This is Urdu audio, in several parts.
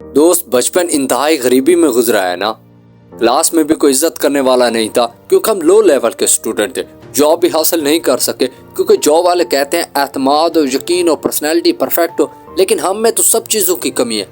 دوست بچپن انتہائی غریبی میں گزرا ہے نا. کلاس میں بھی کوئی عزت کرنے والا نہیں تھا کیونکہ ہم لو لیول کے اسٹوڈنٹ تھے. جاب بھی حاصل نہیں کر سکے کیونکہ جاب والے کہتے ہیں اعتماد اور یقین اور پرسنالٹی پرفیکٹ ہو، لیکن ہم میں تو سب چیزوں کی کمی ہے.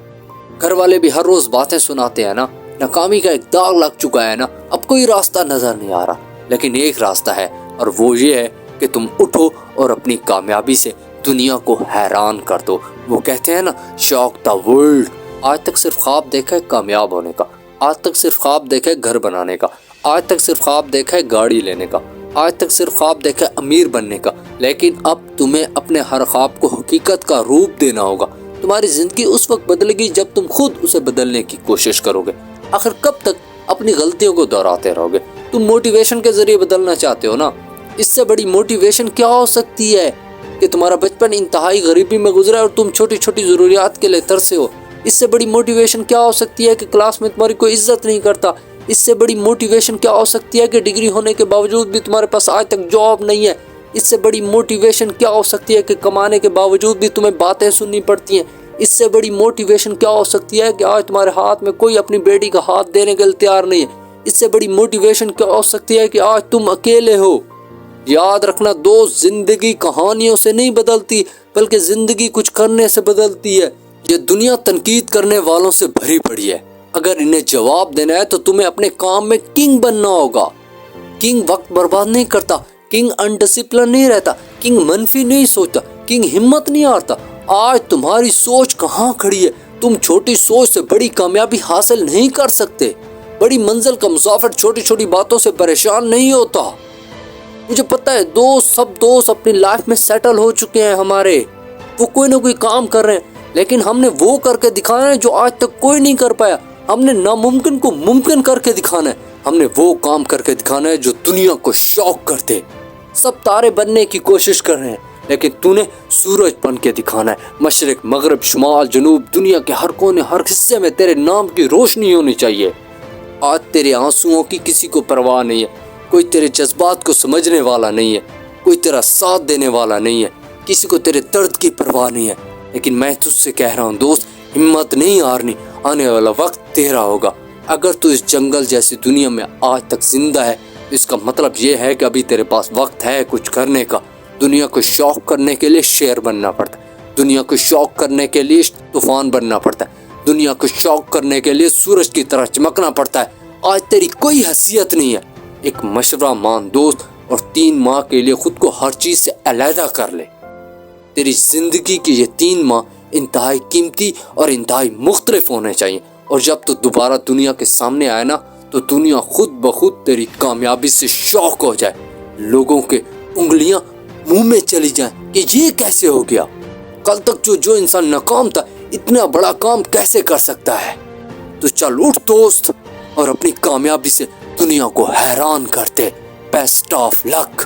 گھر والے بھی ہر روز باتیں سناتے ہیں نا. ناکامی کا ایک داغ لگ چکا ہے نا. اب کوئی راستہ نظر نہیں آ رہا، لیکن ایک راستہ ہے اور وہ یہ ہے کہ تم اٹھو اور اپنی کامیابی سے دنیا کو حیران کر دو. وہ کہتے ہیں نا، شاک دا ورلڈ. آج تک صرف خواب دیکھا ہے کامیاب ہونے کا، آج تک صرف خواب دیکھا ہے گھر بنانے کا، آج تک صرف خواب دیکھا ہے گاڑی لینے کا، آج تک صرف خواب دیکھا ہے امیر بننے کا. لیکن اب تمہیں اپنے ہر خواب کو حقیقت کا روپ دینا ہوگا. تمہاری زندگی اس وقت بدلے گی جب تم خود اسے بدلنے کی کوشش کرو گے. آخر کب تک اپنی غلطیوں کو دہراتے رہو گے؟ تم موٹیویشن کے ذریعے بدلنا چاہتے ہو نا. اس سے بڑی موٹیویشن کیا ہو سکتی ہے کہ تمہارا بچپن انتہائی غریبی میں گزرا ہے اور تم چھوٹی چھوٹی ضروریات کے لیے ترسے ہو. اس سے بڑی موٹیویشن کیا ہو سکتی ہے کہ کلاس میں تمہاری کوئی عزت نہیں کرتا. اس سے بڑی موٹیویشن کیا ہو سکتی ہے کہ ڈگری ہونے کے باوجود بھی تمہارے پاس آج تک جاب نہیں ہے. اس سے بڑی موٹیویشن کیا ہو سکتی ہے کہ کمانے کے باوجود بھی تمہیں باتیں سننی پڑتی ہیں. اس سے بڑی موٹیویشن کیا ہو سکتی ہے کہ آج تمہارے ہاتھ میں کوئی اپنی بیٹی کا ہاتھ دینے کے لیے تیار نہیں ہے. اس سے بڑی موٹیویشن کیا ہو سکتی ہے کہ آج تم اکیلے ہو. یاد رکھنا دوست، زندگی کہانیوں سے نہیں بدلتی بلکہ زندگی کچھ کرنے سے بدلتی ہے. یہ دنیا تنقید کرنے والوں سے بھری پڑی ہے. اگر انہیں جواب دینا ہے تو تمہیں اپنے کام میں کنگ بننا ہوگا. کنگ وقت برباد نہیں کرتا، کنگ انڈسپلن نہیں رہتا، کنگ منفی نہیں سوچتا، کنگ ہمت نہیں ہارتا. آج تمہاری سوچ کہاں کھڑی ہے؟ تم چھوٹی سوچ سے بڑی کامیابی حاصل نہیں کر سکتے. بڑی منزل کا مسافر چھوٹی چھوٹی باتوں سے پریشان نہیں ہوتا. مجھے پتہ ہے سب دوست اپنی لائف میں سیٹل ہو چکے ہیں ہمارے. وہ کوئی نہ کوئی کام کر رہے ہیں، لیکن ہم نے وہ کر کے دکھانا ہے جو آج تک کوئی نہیں کر پایا. ہم نے ناممکن کو ممکن کر کے دکھانا ہے. ہم نے وہ کام کر کے دکھانا ہے جو دنیا کو شوق کرتے. سب تارے بننے کی کوشش کر رہے ہیں، لیکن تو نے سورج بن کے دکھانا ہے. مشرق، مغرب، شمال، جنوب، دنیا کے ہر کونے، ہر حصے میں تیرے نام کی روشنی ہونی چاہیے. آج تیرے آنسوؤں کی کسی کو پرواہ نہیں ہے. کوئی تیرے جذبات کو سمجھنے والا نہیں ہے. کوئی تیرا ساتھ دینے والا نہیں ہے. کسی کو تیرے درد کی پرواہ نہیں ہے. لیکن میں تجھ سے کہہ رہا ہوں دوست، ہمت نہیں ہارنی. آنے والا وقت تیرا ہوگا. اگر تو اس جنگل جیسی دنیا میں آج تک زندہ ہے، اس کا مطلب یہ ہے کہ ابھی تیرے پاس وقت ہے کچھ کرنے کا. دنیا کو شوق کرنے کے لیے شیر بننا پڑتا ہے. دنیا کو شوق کرنے کے لیے طوفان بننا پڑتا ہے. دنیا کو شوق کرنے کے لیے سورج کی طرح چمکنا پڑتا ہے. آج تیری کوئی حیثیت نہیں ہے. ایک مشورہ مان دوست، اور 3 ماہ کے لیے خود کو ہر چیز سے علیحدہ کر لے. تیری زندگی کے یہ 3 ماہ انتہائی قیمتی اور انتہائی مختلف ہونے چاہیے. اور جب تو دوبارہ دنیا کے سامنے آئے نا، تو دنیا خود بخود تیری کامیابی سے شوق ہو جائے. لوگوں کے انگلیاں منہ میں چلی جائیں کہ یہ کیسے ہو گیا. کل تک جو انسان ناکام تھا، اتنا بڑا کام کیسے کر سکتا ہے. تو چل اٹھ دوست، اور اپنی کامیابی سے دنیا کو حیران کرتے. Best of look.